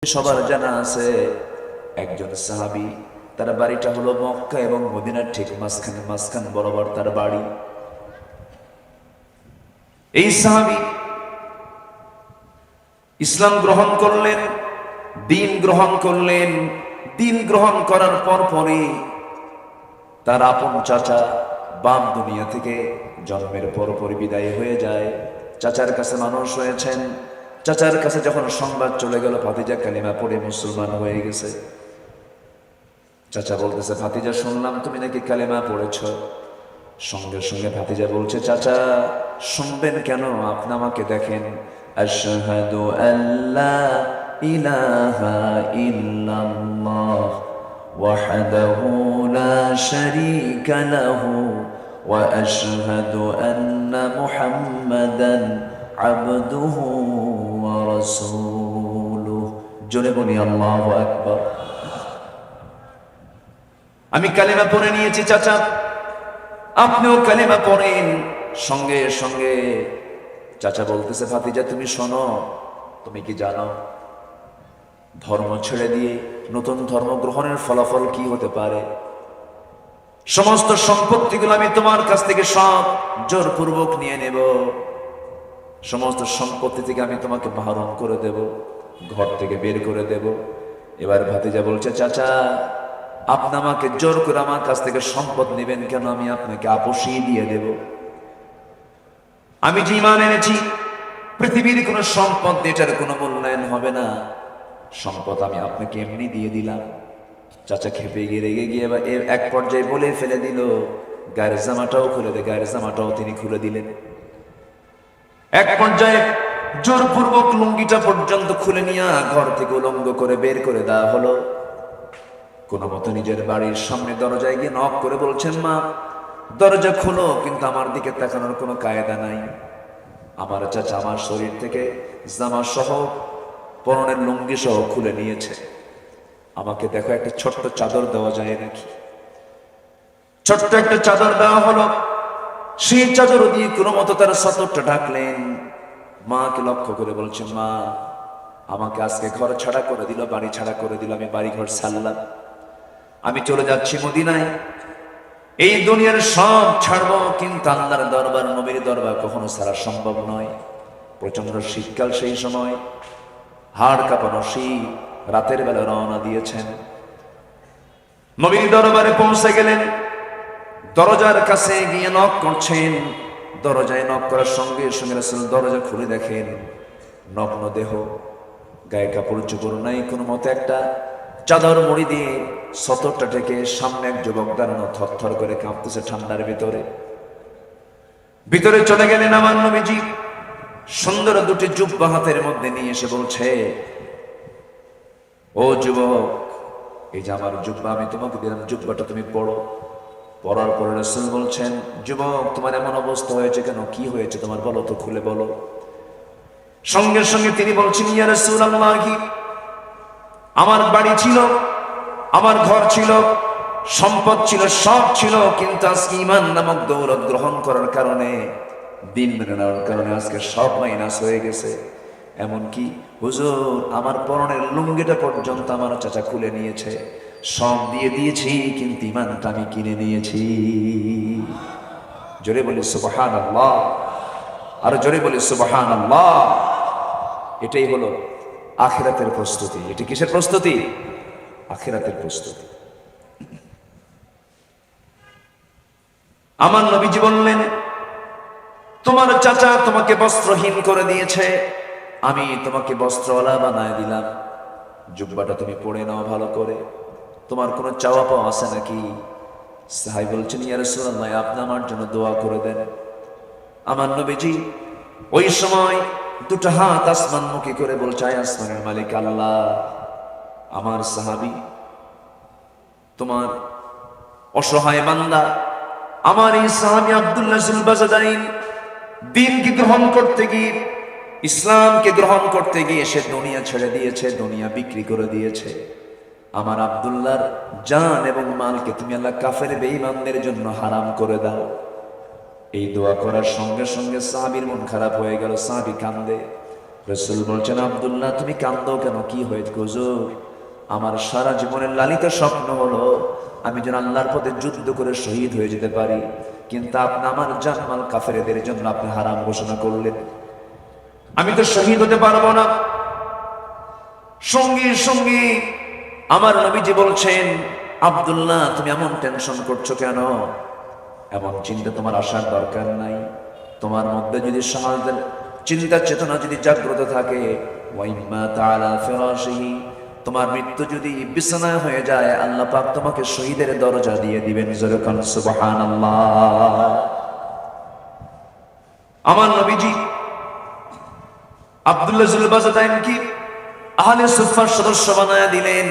সবার জানা আছে একজন সাহাবী, তার বাড়িটা হলো মক্কা এবং মদিনার ঠিক মাঝখান বরাবর তার বাড়ি। এই সাহাবী ইসলাম গ্রহণ করলেন, দিন গ্রহণ করলেন। দিন গ্রহণ করার পরই তার আপন চাচা বাপ দুনিয়া থেকে জন্মের পরপরই বিদায় হয়ে যায়। চাচার কাছে মানুষ হয়েছেন। চাচার কাছে যখন সংবাদ চলে গেল ভাতিজা কালিমা পড়ে মুসলমান হয়ে গেছে, চাচা বলতেছে, ভাতিজা শুনলাম তুমি নাকি কালিমা পড়েছ। সঙ্গে সঙ্গে ভাতিজা বলছে, চাচা শুনবেন কেন, আপনি আমাকে দেখেন। আশহাদু আল্লা ইলাহা ইল্লাল্লাহ ওয়াহদাহু লা শারীকা লাহু ওয়া আশহাদু আন্না মুহাম্মাদান আবদুহু ওয়া রাসূলুহু। জোরে বলি আল্লাহু আকবার। আমি কালিমা পড়ে নিয়েছি চাচা, আপনিও কালিমা পড়েন। সঙ্গে সঙ্গে চাচা বলতেছে, ভাতিজা তুমি শোনো, তুমি কি জানো ধর্ম ছেড়ে দিয়ে নতুন ধর্ম গ্রহণের ফলাফল কি হতে পারে? সমস্ত সম্পত্তিগুলো আমি তোমার কাছ থেকে সব জোরপূর্বক নিয়ে নেব, সমস্ত সম্পত্তি থেকে আমি তোমাকে বারণ করে দেব, ঘর থেকে বের করে দেব। এবার ভাতিজা বলছে, চাচা আপনি আমাকে জোর করে আমার কাছ থেকে সম্পদ নেবেন কেন? আমি আপনাকে আপোষই দিয়ে দেব। আমি যে ঈমান এনেছি পৃথিবীর কোন সম্পদ এটার কোনো মূল্যায়ন হবে না, সম্পদ আমি আপনাকে এমনি দিয়ে দিলাম। চাচা খেপে গিয়ে রেগে গিয়ে এক পর্যায়ে বলে ফেলে দিল, গায়ের জামাটাও খুলে দে। গায়ের জামাটাও তিনি খুলে দিলেন। এক পর্যায়ে জোরপূর্বক লুঙ্গিটা পর্যন্ত খুলে নিয়ে ঘর থেকে উলঙ্গ করে বের করে দেওয়া হলো। কোন মতো নিজের বাড়ির সামনে দরজায় গিয়ে নক করে বলছেন, মা দরজা খুলো। কিন্তু আমার দিকে তাকানোর কোনো কায়দা নাই। আমার চাচা আমার শরীর থেকে জামা সহ পরনের লুঙ্গি সহ খুলে নিয়েছে। আমাকে দেখো, একটা ছোট্ট চাদর দেওয়া যায় নাকি? ছোট্ট একটা চাদর দেওয়া হলো। সেই চাদর দিয়ে কোনো মতো তার সতরটা ঢাকলেন। মাকে লক্ষ্য করে বলছেন, মা আমাকে আজকে ঘর ছাড়া করে দিল, বাড়ি ছাড়া করে দিল। আমি বাড়ি ঘর ছাড়লাম, আমি চলে যাচ্ছি মদিনায়। এই দুনিয়ার সব ছাড়বো, কিন্তু আল্লাহর দরবার নবীর দরবার কখনো ছাড়া সম্ভব নয়। প্রচন্ড শীতকাল সেই সময়, হাড় কাঁপানো শীত। রাতের বেলা রওনা দিয়েছেন, নবীর দরবারে পৌঁছে গেলেন। দরজার কাছে গিয়ে নক করছেন। দরজায় নক করার সঙ্গে সঙ্গে রাসূল দরজা খুলে দেখেন নগ্ন দেহ, গায়ে কাপড় চোপড় নাই, কোনো মতে একটা চাদর মুড়ি দিয়ে সতরটা থেকে সামনে এক যুবক দাঁড়ানো, থরথর করে কাঁপতেছে ঠান্ডার ভিতরে। ভিতরে চলে গেলেন আমার নবীজি। সুন্দর দুটি জুব্বা হাতের মধ্যে নিয়ে এসে বলছে, ও যুবক, এই যে আমার জুব্বা আমি তোমাকে দিলাম, জুব্বাটা তুমি পড়ো। পড়ার পরে রাসূল বলছেন, যুবক তোমার এমন অবস্থা হয়েছে কেন? কি হয়েছে তোমার, বলো তো, খুলে বলো। সঙ্গে সঙ্গে তিনি বলছেন, ইয়া রাসূলুল্লাহ, আমার বাড়ি ছিল, আমার ঘর ছিল, সম্পদ ছিল, সব ছিল, কিন্তু আজকে ঈমান নামক দৌলত গ্রহণ করার কারণে, দিন মেনে নেওয়ার কারণে আজকে সব মাইনাস হয়ে গেছে। এমনকি হুজুর আমার পরনের লুঙ্গিটা পর্যন্ত আমার চাচা খুলে নিয়েছে। সব দিয়ে দিয়েছি, কিন্তু ঈমানটা আমি কিনে নিয়েছি। জোরে বলি সুবহানাল্লাহ, আর জোরে বলি সুবহানাল্লাহ। এটাই হলো আখিরাতের প্রস্তুতি। এটি কিসের প্রস্তুতি? আখিরাতের প্রস্তুতি। আমার নবীজি বললেন, তোমার চাচা তোমাকে বস্ত্রহীন করে দিয়েছে, আমি তোমাকে বস্ত্রওয়ালা বানায় দিলাম। জুব্বাটা তুমি পরে নাও ভালো করে। তোমার কোনো চাওয়া পাওয়া আছে নাকি? সাহাবী বলছেন, ইয়া রাসূলুল্লাহ, আপনি আমার জন্য দোয়া করে দেন। আমার নবীজি ওই সময় দুটো হাত আসমানমুখী করে বলছে, আয় আসমানের মালিক আল্লাহ, আমার সাহাবী তোমার অসহায় বান্দা, আমার এই সাহাবী আব্দুল্লাহ জুলবাজাদাইন দ্বীনকে গ্রহণ করতে গিয়ে, ইসলামকে গ্রহণ করতে গিয়ে সে দুনিয়া ছেড়ে দিয়েছে, দুনিয়া বিক্রি করে দিয়েছে। আমার আব্দুল্লাহর জান এবং মালকে তুমি আল্লাহ কাফের বেঈমানদের জন্য হারাম করে দাও। এই দোয়া করার সঙ্গে সঙ্গে সাহাবীর মন খারাপ হয়ে গেল। সাহাবী কান্দে, রাসূল বলছেন, আব্দুল্লাহ তুমি কাঁদো কেন, কি হয়েছে হুজুর? আমার সারা জীবনের লালিত স্বপ্ন হলো আমি যেন আল্লাহর পথে যুদ্ধ করে শহীদ হয়ে যেতে পারি, কিন্তু আপনি আমার জানমাল কাফেরদের জন্য আপনি হারাম ঘোষণা করলেন, আমি তো শহীদ হতে পারবো না। সঙ্গী সঙ্গী আমার নবীজি বলছেন, আব্দুল্লাহ তুমি এমন টেনশন করছো কেন? এমন চিন্তা তোমার আসার দরকার নাই। তোমার মধ্যে যদি শাহাদাতের চিন্তা চেতনা যদি জাগ্রত থাকে, ওয়াইম্মা তাআলা ফিরাশিহি, তোমার মৃত্যু যদি বিছানায় হয়ে যায়, আল্লাহ পাক তোমাকে শহীদের দরজা দিয়ে দিবেন। জোরে কান সুবহানাল্লাহ। আমার নবীজি আব্দুল্লাহ জুলবাজাতাইনকে আহলে সুফফার সদস্য বানায়া দিলেন।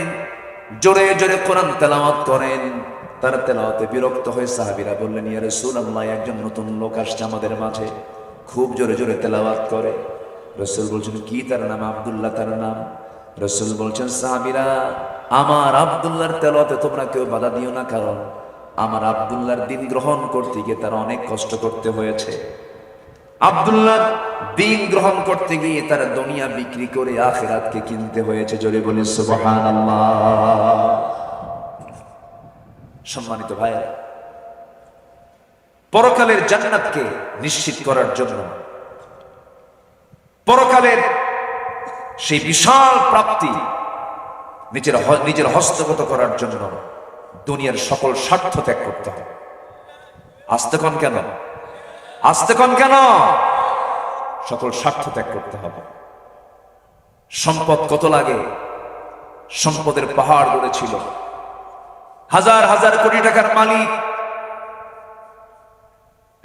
জোরে জোরে কোরআন তেলাওয়াত করেন। তার তেলাওয়াতে বিরক্ত হয়ে সাহাবীরা বললেন, ইয়া রাসূলুল্লাহ, একজন নতুন লোক আসছে আমাদের মাঝে, খুব জোরে জোরে তেলাওয়াত করে। রাসূল বলছেন, কি তার নাম? আব্দুল্লাহ তার নাম। রাসূল বলছেন, সাহাবীরা আমার আব্দুল্লাহর তেলাওয়াতে তোমরা কেউ বাধা দিও না, কারণ আমার আব্দুল্লাহর দিন গ্রহণ করতে গিয়ে তার অনেক কষ্ট করতে হয়েছে। আব্দুল্লাহ দিন গ্রহণ করতে গিয়ে তার দুনিয়া বিক্রি করে আখিরাতকে কিনতে হয়েছে। জোরে বলি সুবহানাল্লাহ। সম্মানিত ভাই, পরকালের জান্নাতকে নিশ্চিত করার জন্য, পরকালের সেই বিশাল প্রাপ্তি নিজের হস্তগত করার জন্য দুনিয়ার সকল স্বার্থ ত্যাগ করতে হবে। আস্তে কোন কেন, আস্তে কোন কেন? সকল স্বার্থ ত্যাগ করতে হবে। সম্পদ কত লাগে? সম্পদের পাহাড় গড়েছিল, হাজার হাজার কোটি টাকার মালিক,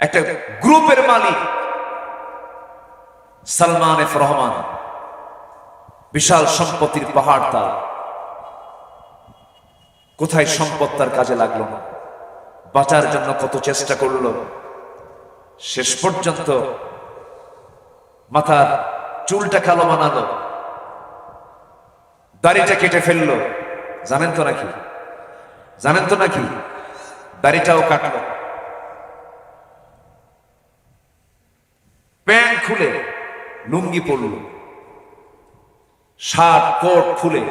একটা গ্রুপের মালিক সালমান এফ রহমান, বিশাল সম্পত্তির পাহাড় তার। কোথায় সম্পদ তার কাজে লাগলো না, বাঁচার জন্য কত চেষ্টা করলো, শেষ পর্যন্ত মাথার চুলটা কালো বানালো, দাড়িটা কেটে ফেললো। জানেন তো নাকি? জানেন তো নাকি? দাড়িটাও কাটলো, প্যান্ট খুলে লুঙ্গি পরলো, শার্ট কোট খুলে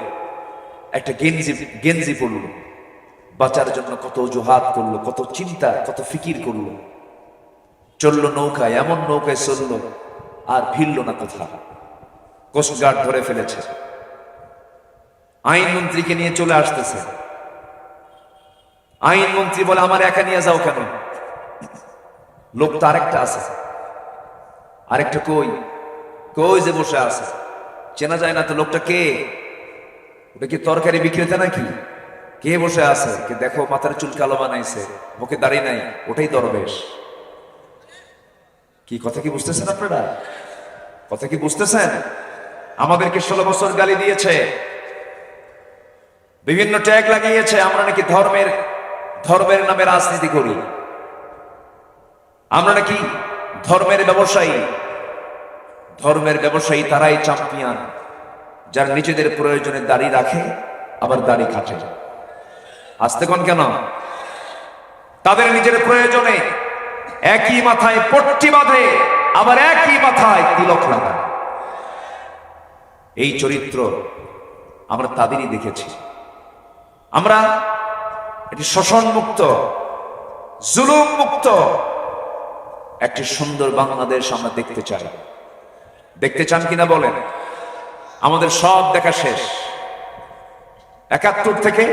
একটা গেঞ্জি পরলো। বাঁচার জন্য কত অজুহাত করলো, কত চিন্তা, কত ফিকির করলো। চললো নৌকায়, এমন নৌকায় চললো আর ভিড়ল না কোথাও। কোস্টগার্ড ধরে ফেলেছে, আইনমন্ত্রীকে নিয়ে চলে আসতেছে। আইনমন্ত্রী বলে, আমার একা নিয়ে যাও কেন? লোক তো আরেকটা আছে। আরেকটা কই? কই যে বসে আছে, চেনা যায় না তো। লোকটা কে? ওটা কি তরকারি বিক্রেতা নাকি? কে বসে আছে? কে দেখো, মাথার চুল কালো বানাইছে, মুখে দাড়ি নাই, ওটাই দরবেশ। কি কথা কি বুঝতেছেন আপনারা? কথা কি বুঝতেছেন? আমাদেরকে 16 বছর গালি দিয়েছে, বিভিন্ন ট্যাগ লাগিয়েছে, আমরা নাকি ধর্মের নামে রাজনীতি করি, আমরা নাকি ধর্মের ব্যবসায়ী। ধর্মের ব্যবসায়ী তারাই চ্যাম্পিয়ন, যারা নিজেদের প্রয়োজনে দাড়ি রাখে আবার দাড়ি কাটে। আসতে কোন কেন? তাদের নিজের প্রয়োজনে একই মাথায় পট্টি বাঁধে, আবার একই মাথায় তিলক লাগায়। এই চরিত্র আমরা তাদেরই দেখেছি। আমরা এটি শোষণ মুক্ত, জুলুম মুক্ত একটি সুন্দর বাংলাদেশ আমরা দেখতে চাই। দেখতে চান কিনা বলেন? আমাদের সব দেখা শেষ। 71 থেকে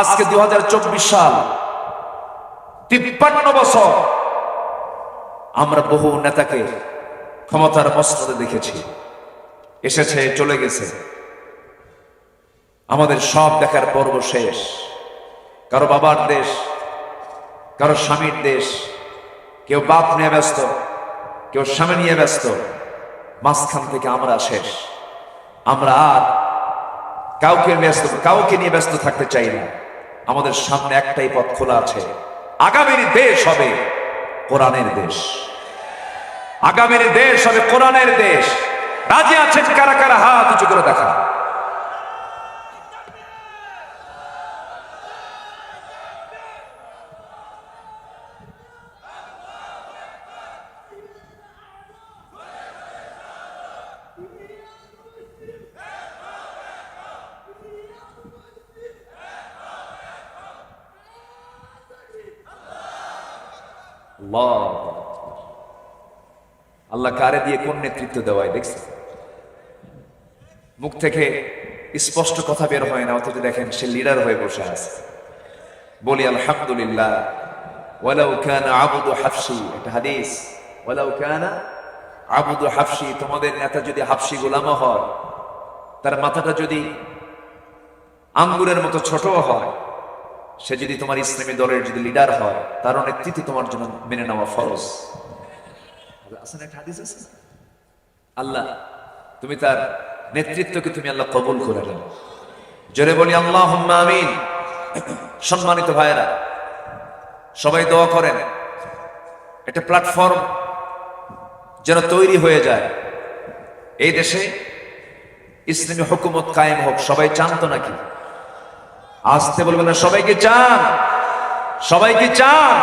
আজকে 2024 সাল, 53 বছর আমরা বহু নেতাকে ক্ষমতার মসনদে দেখেছি, এসেছে চলে গেছে। আমাদের সব দেখার পর্ব শেষ। কারো বাবার দেশ, কারো স্বামীর দেশ, কেউ বাপ নিয়ে ব্যস্ত, কেউ স্বামী নিয়ে ব্যস্ত। মাঝখান থেকে আমরা শেষ। আমরা আর কাউকে নিয়ে ব্যস্ত থাকতে চাই না। আমাদের সামনে একটাই পথ খোলা আছে। আগামীর দেশ হবে কোরআনের দেশ। আগামীর দেশ হবে কোরআনের দেশ। রাজি আছেন কারা কারা? হাত উঁচু করে দেখা। আল্লাহ, আল্লাহ কারে দিয়ে কোন নেতৃত্ব দেওয়ায় দেখছে। মুখ থেকে স্পষ্ট কথা বের হয় না, অথচ দেখেন সে লিডার হয়ে বসে আছে। বলি আলহামদুলিল্লাহ। ওয়ালাউ কানা আবদু হাফসি, একটা হাদিস, ওয়ালাউ কানা আবদু হাফসি, তোমাদের নেতা যদি হাফসি গোলামও হয়, তার মাথাটা যদি আঙ্গুরের মতো ছোট হয়, সে যদি তোমার ইসলামী দলের যদি লিডার হয়, তার নেতৃত্ব তোমার জন্য মেনে নেওয়া ফরজ। আল্লাহ তুমি তার নেতৃত্বকে তুমি আল্লাহ কবুল করে নেন। জোরে বলি আল্লাহুম্মা আমিন। সম্মানিত ভাইয়েরা, সবাই দোয়া করেন একটা প্ল্যাটফর্ম যেন তৈরি হয়ে যায়, এই দেশে ইসলামী হুকুমত কায়েম হোক। সবাই চান তো নাকি? আসতে বলবেন না, সবাইকে চান, সবাইকে চান।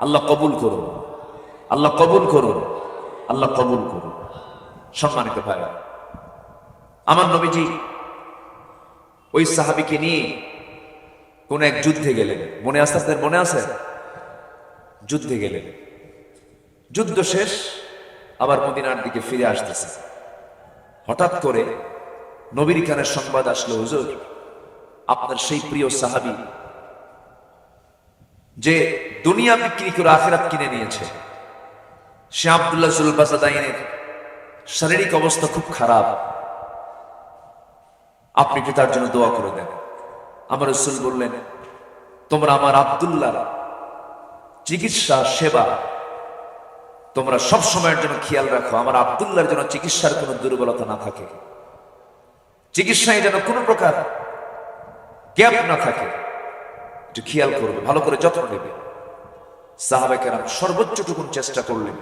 আল্লাহ কবুল করুন, আল্লাহ কবুল করুন, আল্লাহ কবুল করুন। সম্মানিত ভাইরা, আমার নবীজি ওই সাহাবীকে নিয়ে কোন এক যুদ্ধে গেলেন। মনে আছে আপনাদের? মনে আছে? যুদ্ধে গেলেন, যুদ্ধ শেষ, আবার মদিনার দিকে ফিরে আসতেছে। হঠাৎ করে নবীর কানে সংবাদ আসলো, হুজুর আপনার সেই প্রিয় সাহাবী যে দুনিয়া বিক্রি করে আখিরাত কিনে নিয়েছে, সে আব্দুল্লাহ জুলবাসাদাইনের শারীরিক অবস্থা খুব খারাপ, আপনি কি তার জন্য দোয়া করে দেন? আমার রাসূল বললেন, তোমরা আমার আব্দুল্লাহর চিকিৎসা সেবা তোমরা সব সময়ের জন্য খেয়াল রাখো, আমার আব্দুল্লাহর জন্য চিকিৎসার কোনো দুর্বলতা না থাকে, চিকিৎসায় যেন কোনো প্রকার গ্যাপ না থাকে, একটু খেয়াল করবে, ভালো করে যত্ন নেবে। সাহাবায়ে কেরাম সর্বোচ্চটুকুন চেষ্টা করলেন,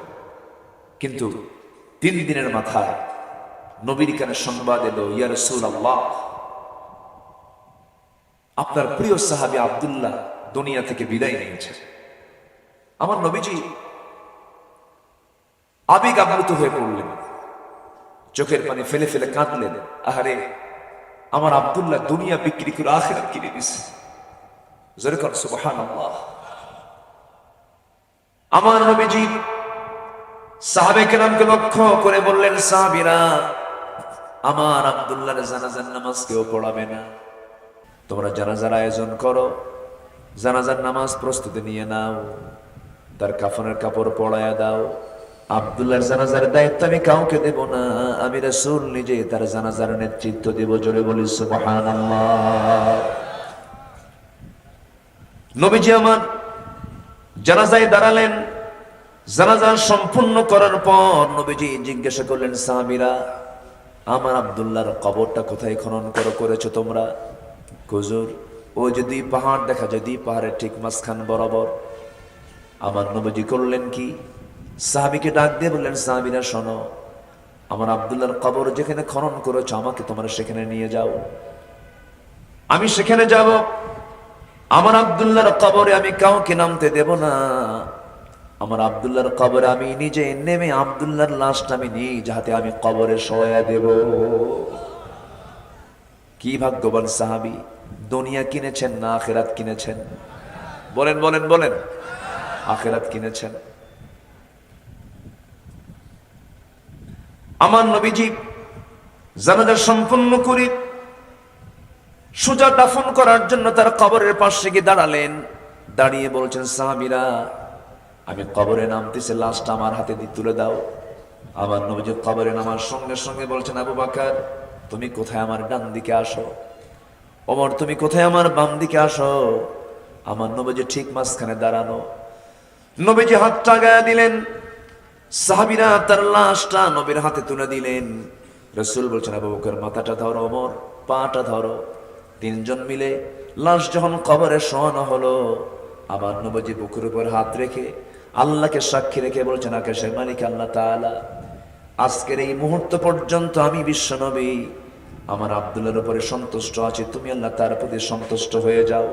কিন্তু 3 দিনের মাথায় নবীর কানে সংবাদ এলো, ইয়া রাসূলুল্লাহ, আপনার প্রিয় সাহাবী আব্দুল্লাহ দুনিয়া থেকে বিদায় নিয়েছে। আমার নবীজি আবেগ আপ্লুত হয়ে পড়লেন, চোখের পানি ফেলে ফেলে কাঁদলেন। আহারে, আমার আব্দুল্লাহ দুনিয়া বিক্রি করে আখিরাত কিনে নিছে। জোরে কর সুবহানাল্লাহ। আমার নবীজি সাহাবায়ে কেরামকে লক্ষ্য করে বললেন, সাহাবীরা, আমার আব্দুল্লাহর জানাজার নামাজ কেউ পড়াবে না, তোমরা জানাজার আয়োজন করো, জানাজার নামাজ প্রস্তুতি নিয়ে নাও, তার কাফনের কাপড় পরায়া দাও। আব্দুল্লাহর জানাজার দায়িত্ব আমি কাউকে দেব না, আমি রাসূল নিজে তার জানাজার নেতৃত্ব দেব। জোরে বলি সুবহানাল্লাহ। নবীজি আমার জানাজায় দাঁড়ালেন। জানাজা সম্পূর্ণ করার পর নবীজি জিজ্ঞাসা করলেন, সাহাবীরা, আমার আব্দুল্লাহর কবরটা কোথায় খনন করেছো তোমরা? হুজুর, ও যদি পাহাড় দেখা যায়, পাহাড়ের ঠিক মাঝখান বরাবর। আমার নবীজি করলেন কি, সাহাবীকে ডাক দিয়ে বললেন, সাহাবীরা শোনো, আমার আব্দুল্লাহর কবর যেখানে খনন করেছো, আমাকে তোমরা সেখানে নিয়ে যাও, আমি সেখানে যাব। আমার আব্দুল্লাহর কবরে আমি কাউকে নামতে দেব না, আমার আব্দুল্লাহর কবরে আমি নিজে নেমে আব্দুল্লাহর লাশটা আমি নিজ হাতে আমি কবরে শোয়া দেব। কি ভাগ্যবান সাহাবী, দুনিয়া কিনেছেন না আখিরাত কিনেছেন? বলেন বলেন বলেন। আখিরাত কিনেছেন। আমার নবীজি জানাজা সম্পন্ন করে সোজা দাফন করার জন্য তার কবরের পাশে গিয়ে দাঁড়ালেন। দাঁড়িয়ে বলছেন, সাহাবীরা, আমি কবরে নামতেছে, লাশটা আমার হাতে দিয়ে তুলে দাও। আমার নবীজি কবরে নামার সঙ্গে সঙ্গে বলছেন, আবু বকর, তুমি কোথায়? আমার ডান দিকে আসো। ওমর, তুমি কোথায়? আমার বাম দিকে আসো। আমার নবীজি ঠিক মাঝখানে দাঁড়ানো। নবীজি হাতটা গায়ে দিলেন, সাহাবীরা তার লাশটা নবীর হাতে তুলে দিলেন। রাসূল বলছেন, আবু বকর মাথাটা ধরো, ওমর পাটা ধরো। 3 জন মিলে লাশ যখন কবরে শোয়ানো হলো, আমার নবীজি বুকের উপর হাত রেখে আল্লাহকে সাক্ষী রেখে বলছেন, আকাশের মালিক আল্লাহ তাআলা, আজকের এই মুহূর্ত পর্যন্ত আমি বিশ্ব নবী আমার আব্দুল্লাহর উপরে সন্তুষ্ট আছি, তুমি আল্লাহ তার প্রতি সন্তুষ্ট হয়ে যাও।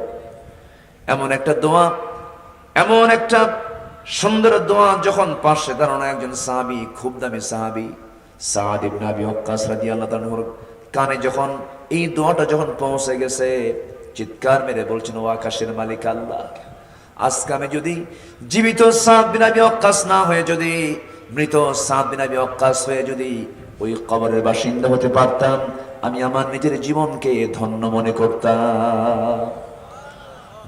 এমন একটা দোয়া, এমন একটা সুন্দর দোয়া যখন পাশে দাঁড়ানো একজন সাহাবী, খুব দামি সাহাবী সাদ ইবনে আবি ওয়াক্কাস রাদিয়াল্লাহু আনহুর কানে যখন এই দোয়াটা যখন পৌঁছে গেছে, চিৎকার মেরে বলছেন, ও আকাশের মালিক আল্লাহ, আজকে আমি যদি জীবিত সাদ বিন আবি ওয়াক্কাস না হয়ে যদি মৃত সাদ বিন আবি ওয়াক্কাস হয়ে যদি ওই কবরের বাসিন্দা হতে পারতাম, আমি আমার নিজের জীবনকে ধন্য মনে করতাম।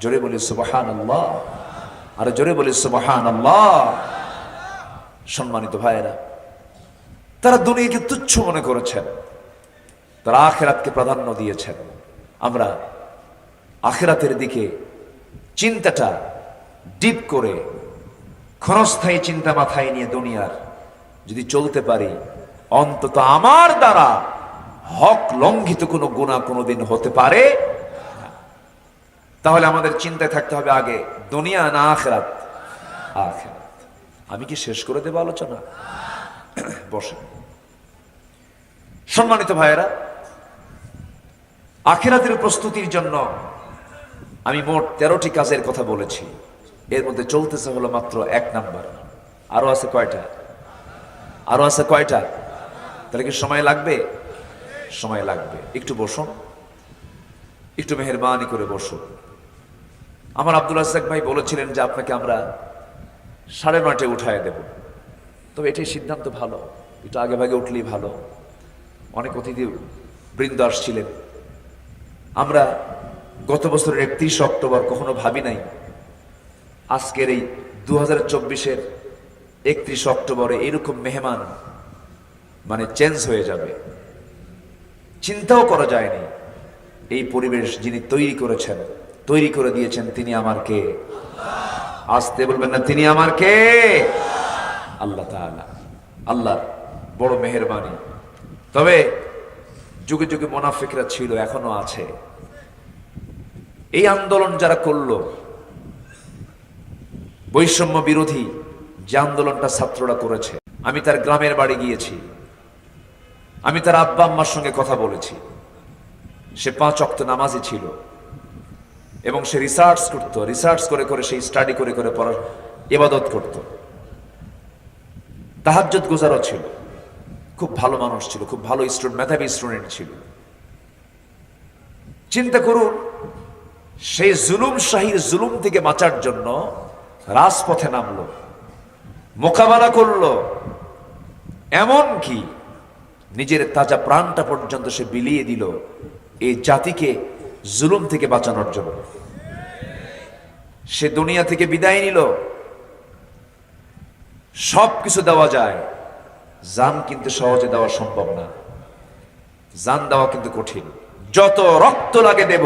জোরে বলি সুবহানাল্লাহ, আর জোরে বলি সুবহানাল্লাহ। সম্মানিত ভাইয়েরা, তারা দুনিয়াকে তুচ্ছ মনে করেছেন, তারা আখিরাতকে প্রাধান্য দিয়েছেন। আমরা আখিরাতের দিকে চিন্তাটা ডিপ করে ক্ষণস্থায়ী চিন্তা মাথায় নিয়ে দুনিয়ার যদি চলতে পারি, অন্তত আমার দ্বারা হক লঙ্ঘিত কোনো গুনাহ কোনোদিন হতে পারে না। তাহলে আমাদের চিন্তায় থাকতে হবে আগে দুনিয়া না আখিরাত? আখিরাত। আমি কি শেষ করে দেব আলোচনা? বসে। সম্মানিত ভাইয়েরা, আখিরাতের প্রস্তুতির জন্য আমি মোট 13টি কাজের কথা বলেছি। এর মধ্যে চলতেছে হলো মাত্র 1 নাম্বার। আরো আছে কয়টা? আরো আছে কয়টা? তাহলে কি সময় লাগবে? সময় লাগবে। একটু বসুন, একটু মেহেরবানি করে বসুন। আমার আব্দুল রাজ্জাক ভাই বলেছিলেন যে আপনাকে আমরা 9:30 উঠায় দেব। তবে এটাই সিদ্ধান্ত ভালো, একটু আগে ভাগে উঠলেই ভালো। অনেক অতিথি বৃন্দ আসছিলেন। আমরা গত বছরের 31 অক্টোবর কখনো ভাবি নাই আজকের এই 2024-এর 31 অক্টোবরে এরকম মেহমান মানে চেঞ্জ হয়ে যাবে। চিন্তাও করা যায়নি। এই পরিবেশ যিনি তৈরি করেছেন, তৈরি করে দিয়েছেন, তিনি আমার কে? আসতে বলবেন না, তিনি আমার কে? আল্লাহ তাআলা। আল্লাহর বড় মেহেরবানি। তবে যুগে যুগে মুনাফিকরা ছিল, এখনো আছে। এই আন্দোলন যারা করলো, বৈষম্য বিরোধী যে আন্দোলনটা ছাত্ররা করেছে, আমি তার গ্রামের বাড়ি গিয়েছি, আমি তার আব্বা আম্মার সঙ্গে কথা বলেছি। সে 5 ওয়াক্ত নামাজি ছিল এবং সে রিসার্চ করতো, রিসার্চ করে করে সেই স্টাডি করে করে পড়ার ইবাদত করত। তাহাজ্জুদ গুজারও ছিল, খুব ভালো মানুষ ছিল, খুব ভালো স্টুডেন্ট, মেধাবী স্টুডেন্ট ছিল। চিন্তা করুন, সেই জুলুম শাহীর জুলুম থেকে বাঁচার জন্য রাজপথে নামলো, মোকাবেলা করলো, এমন কি নিজের তাজা প্রাণটা পর্যন্ত সে বিলিয়ে দিল এই জাতিকে জুলুম থেকে বাঁচানোর জন্য। সে দুনিয়া থেকে বিদায় নিল। সবকিছু দেওয়া যায়, জান কিন্তু সহজে দেওয়া সম্ভব না। জান দেওয়া কিন্তু কঠিন। যত রক্ত লাগে দেব,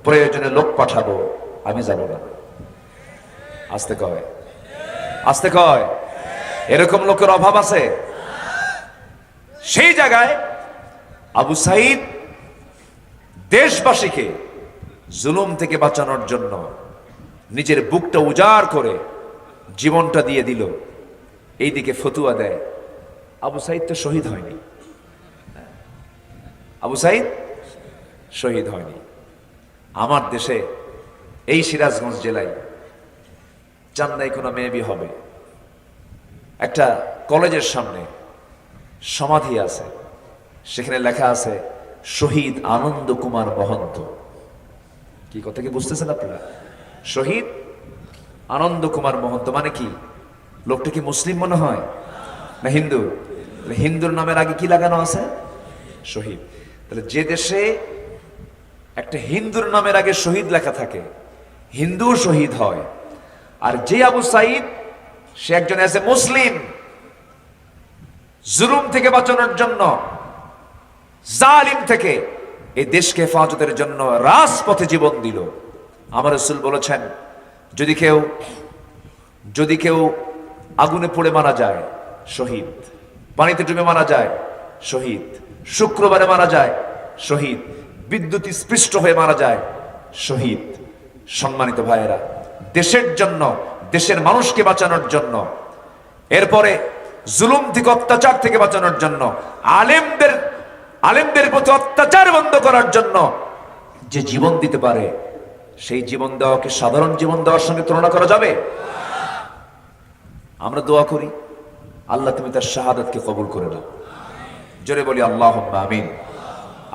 প্রয়োজনে লোক পাঠাবো, আমি যাব না। আসতে কয়, আসতে কয়। এরকম লোকের অভাব আছে। সেই জায়গায় আবু সাঈদ দেশবাসীকে জুলুম থেকে বাঁচানোর জন্য নিজের বুকটা উজাড় করে জীবনটা দিয়ে দিল। এইদিকে ফতুয়া দেয়। আবু সাঈদ তো শহীদ হয়নি। আবু সাঈদ শহীদ হয়নি। আমার দেশে এই সিরাজগঞ্জ জেলায় চান্দাই কোনো মেবি হবে, একটা কলেজের সামনে সমাধি আছে, সেখানে লেখা আছে শহীদ আনন্দ কুমার মহন্ত। কি কথা কি বুঝতেছেন আপনারা? শহীদ আনন্দ কুমার মহন্ত মানে কি? লোকটা কি মুসলিম মনে হয় না হিন্দু? হিন্দুর নামের আগে কি লাগানো আছে? শহীদ। তাহলে যে দেশে একটা হিন্দুর নামের আগে শহীদ লেখা থাকে, হিন্দুও শহীদ হয়। আর যে আবু সাঈদ, সে একজন এজ এ মুসলিম জুলুম থেকে বাঁচানোর জন্য, জালিম থেকে এই দেশকে হেফাজতের জন্য রাজপথে জীবন দিল। আমার রাসূল বলেছেন, যদি কেউ আগুনে পড়ে মারা যায় শহীদ, পানিতে ডুবে মারা যায় শহীদ, শুক্রবারে মারা যায় শহীদ, বিদ্যুৎ স্পৃষ্ট হয়ে মারা যায় শহীদ। সম্মানিত ভাইয়েরা, দেশের জন্য, দেশের মানুষকে বাঁচানোর জন্য, এরপরে জুলুম থেকে, অত্যাচার থেকে বাঁচানোর জন্য, আলেমদের প্রতি অত্যাচার বন্ধ করার জন্য যে জীবন দিতে পারে, সেই জীবন দেওয়াকে সাধারণ জীবন দেওয়ার সঙ্গে তুলনা করা যাবে? আমরা দোয়া করি, আল্লাহ তুমি তার শাহাদাতকে কবুল করে নাও। জোরে বলি আল্লাহুম্মা আমিন।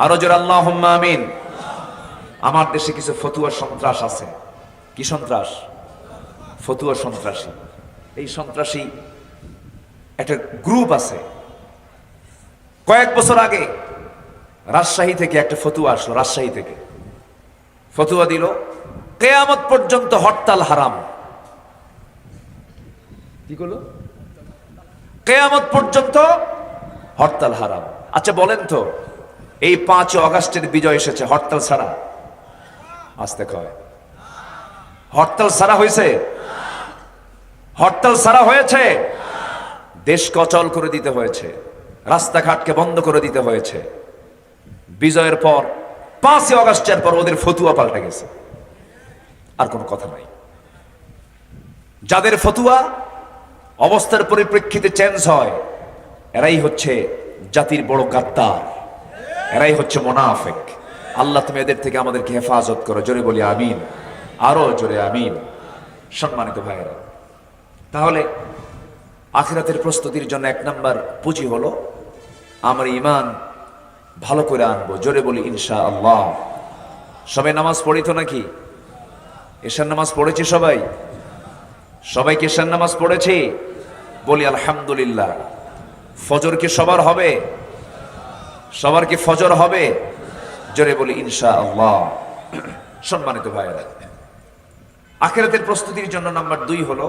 আরো জোরে আল্লাহুম্মা আমিন। আমার দেশে কিছু ফতুয়া সন্ত্রাস আছে। কি সন্ত্রাস? ফতুয়া সন্ত্রাসী। এই সন্ত্রাসী একটা গ্রুপ আছে। কয়েক বছর আগে রাজশাহী থেকে একটা ফতুয়া আসলো, রাজশাহী থেকে ফতুয়া দিল কিয়ামত পর্যন্ত হরতাল হারাম। কি করলো? কিয়ামত পর্যন্ত হরতাল হারাম। আচ্ছা বলেন তো, এই 5 আগস্টের বিজয় এসেছে হরতাল ছাড়া? আসতে কয় হরতাল ছাড়া হয়েছে? হরতাল ছাড়া হয়েছে? দেশকে অচল করে দিতে হয়েছে, রাস্তাঘাটকে বন্ধ করে দিতে হয়েছে। বিজয়ের পর 5 আগস্টের পর ওদের ফতুয়া পাল্টে গেছে, আর কোনো কথা নাই। যাদের ফতুয়া অবস্থার পরিপ্রেক্ষিতে চেঞ্জ হয়, এরাই হচ্ছে জাতির বড় গাদ্দার, এরাই হচ্ছে মুনাফিক। আল্লাহ তুমি এদের থেকে আমাদেরকে হেফাজত করো, জোরে বলি আমিন, আরো জোরে আমিন। সম্মানিত ভাইয়েরা, তাহলে আখিরাতের প্রস্তুতির জন্য 1 নাম্বার পুঁজি হলো আমার ঈমান ভালো করে আনবো, জোরে বলি ইনশাআল্লাহ। সবাই নামাজ পড়িত নাকি? এশার নামাজ পড়েছি সবাই? সবাই কি এশার নামাজ পড়েছি? বলি আলহামদুলিল্লাহ। ফজর কি সবার হবে? সবার কি ফজর হবে? জোরে বলি ইনশাআল্লাহ। সম্মানিত ভাইয়েরা, আখিরাতের প্রস্তুতির জন্য নাম্বার 2 হলো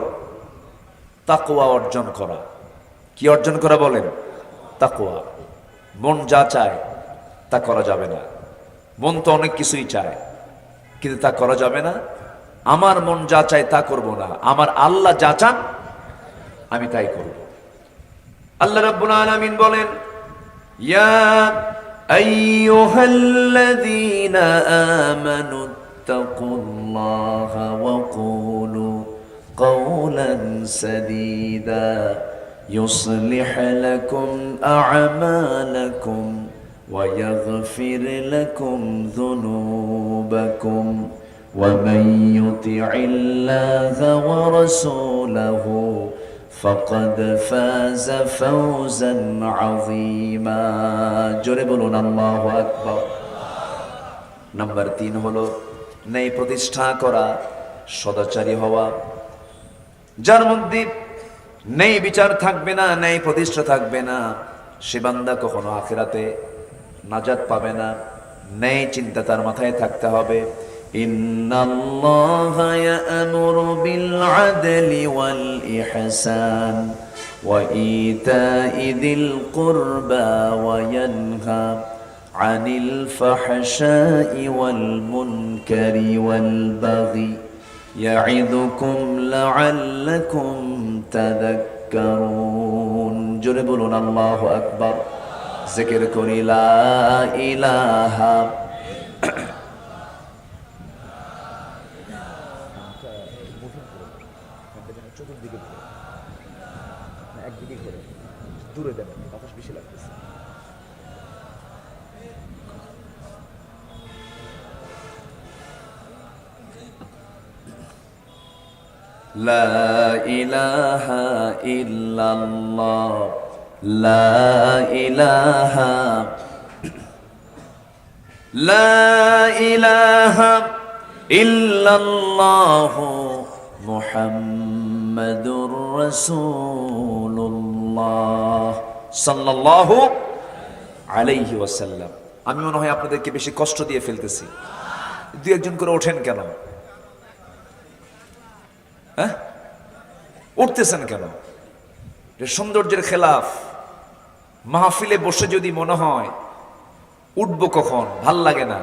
তাকওয়া অর্জন করা। কি অর্জন করা বলেন? তাকওয়া। মন যা চায় তা করা যাবে না। মন তো অনেক কিছুই চায়, কিন্তু তা করা যাবে না। আমার মন যা চায় তা করব না, আমার আল্লাহ যা চান আমি তাই করব। আল্লাহ রাব্বুল আলামিন বলেন, ইয়া আইয়ুহাল্লাযীনা আমানু তাকুল্লাহা ওয়া কুলু قولا سديدا يصلح لكم أعمالكم ويغفر لكم ذنوبكم ومن يطع الله ورسوله فقد فاز فوزا عظيما জোরে বলুন আল্লাহু আকবার। নাম্বার 3 হলো ন্যায় প্রতিষ্ঠা করা, সদাচারী হওয়া। যার মধ্যে ন্যায় বিচার থাকবে না, ন্যায় প্রতিষ্ঠা থাকবে না, সে বান্দা কখনো আখিরাতে নাজাত পাবে না। ন্যায় চিন্তা তার মাথায় থাকতে হবে। ইন্নাল্লাহা ইয়া'মুরু বিল আদলি ওয়াল ইহসান ওয়া ইতা'i যিল কুরবা ওয়া ইয়ানহা আনিল ফাহশাই ওয়াল মুনকারি ওয়াল বাগি يعظكم لعلكم تذكرون জোরে বলুন আল্লাহু আকবার। জিকির করি লা ইলাহা একদিকে করে দূরে দেন, বাতাস বেশি লাগতেছে। লা ইলাহা ইল্লাল্লাহ, লা ইলাহা, লা ইলাহা ইল্লাল্লাহ মুহাম্মাদুর রাসূলুল্লাহ সাল্লাল্লাহু আলাইহি ওয়াসাল্লাম। আমি মনে হয় আপনাদেরকে বেশি কষ্ট দিয়ে ফেলতেছি। 2-1 জন করে ওঠেন কেন? হ্যাঁ, উঠতেছেন কেন? সৌন্দর্যের খেলাফ। মাহফিলে বসে যদি মনে হয় উঠবো কখন, ভাল লাগে না,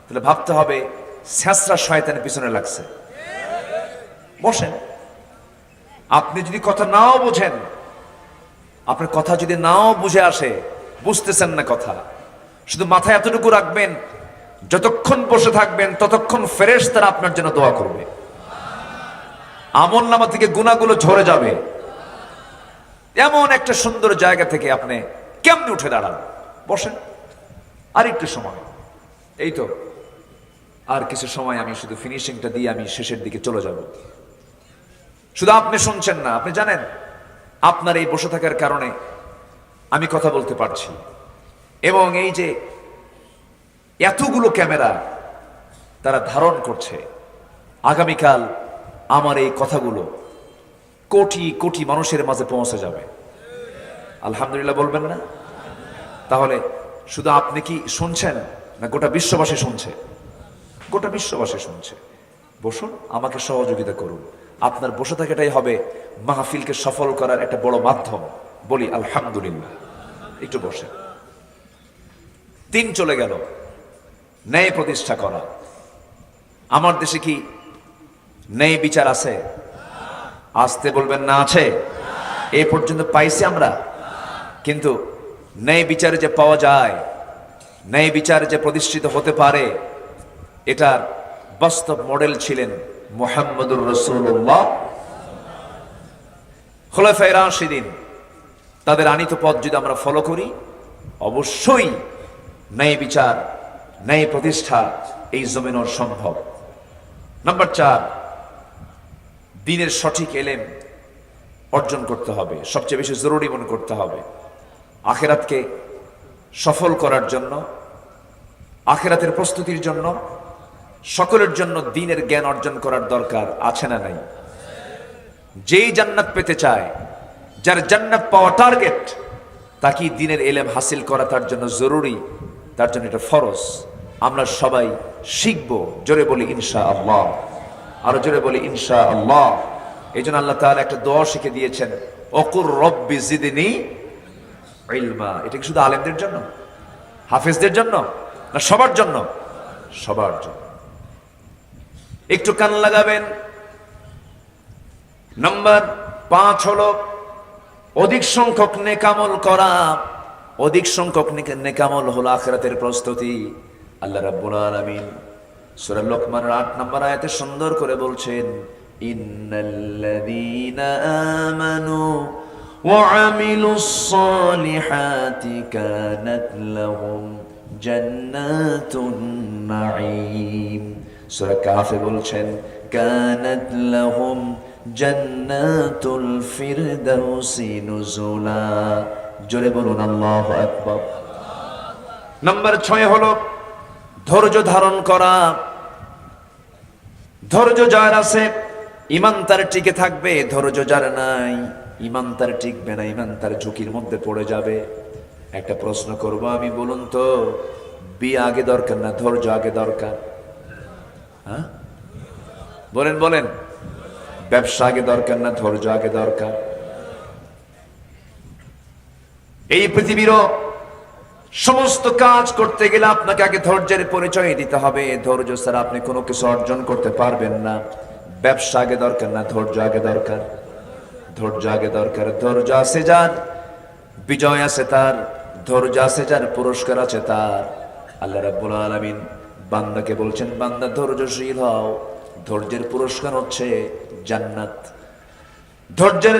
তাহলে ভাবতে হবে ছেঁচড়া শয়তানের পিছনে লাগছে। বসেন। আপনি যদি কথা নাও বোঝেন, আপনার কথা যদি নাও বুঝে আসে, বুঝতেছেন না কথা, শুধু মাথায় এতটুকু রাখবেন, যতক্ষণ বসে থাকবেন ততক্ষণ ফেরেশতারা আপনার জন্য দোয়া করবে। আমলনামা থেকে গুনাহগুলো ঝরে যাবে। এমন একটা সুন্দর জায়গা থেকে আপনি কেমনে উঠে দাঁড়ান? বসেন। আর একটু সময়, এই তো আর কিছু সময়, আমি শুধু ফিনিশিংটা দিয়ে আমি শেষের দিকে চলে যাব। শুধু আপনি শুনছেন না, আপনি জানেন আপনার এই বসে থাকার কারণে আমি কথা বলতে পারছি। এবং এই যে এতগুলো ক্যামেরা তারা ধারণ করছে, আগামীকাল আমার এই কথাগুলো কোটি কোটি মানুষের মাঝে পৌঁছে যাবে। আলহামদুলিল্লাহ বলবেন না? তাহলে শুধু আপনি কি শুনছেন না গোটা বিশ্ববাসী শুনছে? গোটা বিশ্ববাসী শুনছে। বসুন, আমাকে সহযোগিতা করুন। আপনার বসে থাকাটাই হবে মাহফিলকে সফল করার একটা বড় মাধ্যম। বলি আলহামদুলিল্লাহ। একটু বসে। দিন চলে গেল ন্যায় প্রতিষ্ঠা করা। আমার দেশে কি ন্যায় বিচার আছে? আসতে বলবেন না আছে? এই পর্যন্ত পাইছি আমরা। কিন্তু ন্যায় বিচারে যে পাওয়া যায়, ন্যায় বিচার যে প্রতিষ্ঠিত হতে পারে, এটার বাস্তব মডেল ছিলেন মুহাম্মদুর রাসূলুল্লাহ। খুলাফায়ে রাশিদিন, তাদের আনিত পথ যদি আমরা ফলো করি, অবশ্যই ন্যায় বিচার, ন্যায় প্রতিষ্ঠা এই জমিনের সম্ভব। নাম্বার 4, দ্বীনের সঠিক এলেম অর্জন করতে হবে, সবচেয়ে বেশি জরুরি মনে করতে হবে। আখিরাতকে সফল করার জন্য, আখিরাতের প্রস্তুতির জন্য সকলের জন্য দ্বীনের জ্ঞান অর্জন করার দরকার আছে না নাই? যেই জান্নাত পেতে চায়, যার জান্নাত পাওয়া টার্গেট, তাকে দ্বীনের এলেম হাসিল করা তার জন্য জরুরি, তার জন্য এটা ফরজ। আমরা সবাই শিখব। জোরে বলি ইনশাআল্লাহ। আরো জোরে বলি ইনশাআল্লাহ। এই জন্য আল্লাহ তাআলা একটা দোয়া শিখে দিয়েছেন, ওকুর রব্বি জিদনি ইলমা। এটা কি শুধু আলেমদের জন্য, হাফেজদের জন্য, না সবার জন্য? সবার জন্য। একটু কান লাগাবেন। নাম্বার 5 হলো অধিক সংখ্যক নেকামল করা। অধিক সংখ্যক নেকামল হলো আখিরাতের প্রস্তুতি। আল্লাহ রাব্বুল আলামিন সূরা লোকমানের 8 নম্বর আয়াতে সুন্দর করে বলছেন, ইন্নাল্লাযীনা আমানু ওয়া আমিলুস সালিহাতি কানাত লাহুম জান্নাতুন নাঈম। সূরা কাহফে বলছেন, কানাত লাহুম জান্নাতুল ফিরদাউসি নুজুলা। জোরে বলুন আল্লাহু আকবার। নাম্বার 6 হলো ধৈর্য ধারণ করা। ধৈর্য যার আছে ঈমান তার টিকে থাকবে, ধৈর্য যার নাই ঈমান তার টিকবে না, ঈমান তার ঝুঁকির মধ্যে পড়ে যাবে। একটা প্রশ্ন করব আমি, বলুন তো, বিয়ে আগে দরকার না ধৈর্য আগে দরকার? হ্যাঁ বলেন বলেন। ব্যবসা আগে দরকার না ধৈর্য আগে দরকার? এই পৃথিবীরও সমস্ত কাজ করতে গেলে আপনাকে আগে ধৈর্যের পরিচয় দিতে হবে। ধৈর্য ছাড়া আপনি কোনো কিছু অর্জন করতে পারবেন না। ব্যবসা আগে দরকার না ধৈর্য আগে দরকার? ধৈর্য আগে দরকার। ধৈর্য আছে যার বিজয় আছে তার, ধৈর্য আছে যার পুরস্কার আছে তার। আল্লাহ রাব্বুল আলামিন বান্দাকে বলছেন, বান্দা ধৈর্যশীল হও, ধৈর্যের পুরস্কার হচ্ছে জান্নাত। ধৈর্যের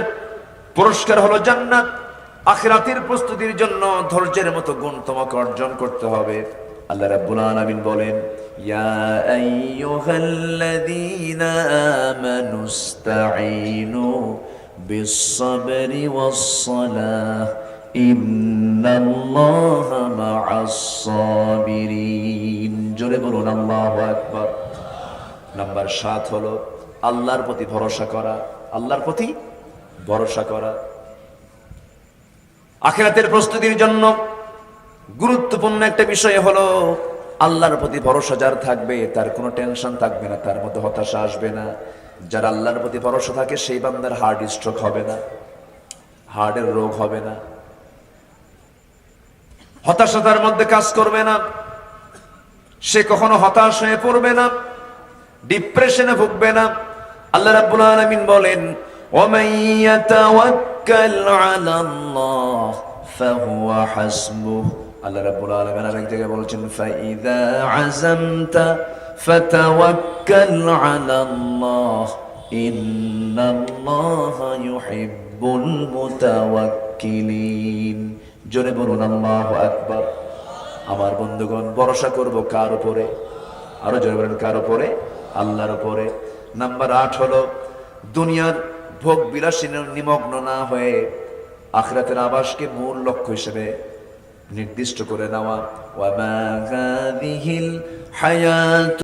পুরস্কার হলো জান্নাত। আখিরাতের প্রস্তুতির জন্য ধৈর্যের মতো গুণ তোমাকে অর্জন করতে হবে। আল্লাহ রাব্বুল আলামিন বলেন, ইয়া আইয়ুহাল্লাযীনা আমানুস্তাঈনু বিস-সাবরি ওয়াস-সালাহ ইন্নাল্লাহা মা'আস-সাবিরিন। জোরে বলুন আল্লাহু আকবার। নাম্বার 7 হলো আল্লাহর প্রতি ভরসা করা। আল্লাহর প্রতি ভরসা করা আখিরাতের প্রস্তুতির জন্য গুরুত্বপূর্ণ একটা বিষয় হলো আল্লাহর প্রতি ভরসা যার থাকবে তার কোনো টেনশন থাকবে না, তার মধ্যে হতাশা আসবে না। যার আল্লাহর প্রতি ভরসা থাকে সেই বান্দার হার্ট স্ট্রোক হবে না, হার্টের রোগ হবে না, হতাশা তার মধ্যে কাজ করবে না, সে কখনো হতাশ হয়ে পড়বে না, ডিপ্রেশনে ভুগবে না। আল্লাহ রাব্বুল আলামিন বলেন, ওয়ামান ইয়াতাওয়াক্কাল আলাল্লাহ ফাহুয়া হাসবুহ। আল্লাহ রাব্বুল আলামিন আরেক জায়গায় বলেছেন, ফাইযা আযামতা ফাতাওয়াক্কাল আলাল্লাহ ইন্নাল্লাহা ইউহিব্বুল মুতাওয়াক্কিলিন। জোরে বলুন আল্লাহু আকবার। আমার বন্ধুগণ, ভরসা করব কার উপরে? আরো জোরে বলেন, কার উপরে? আল্লাহর উপরে। নাম্বার 8 হলো দুনিয়ার ভোগ বিলাসী নিমগ্ন না হয়ে আখিরাতের আবাসকে মূল লক্ষ্য হিসেবে নির্দিষ্ট করে নেওয়া। ওয়া মা হাযিহিল হায়াত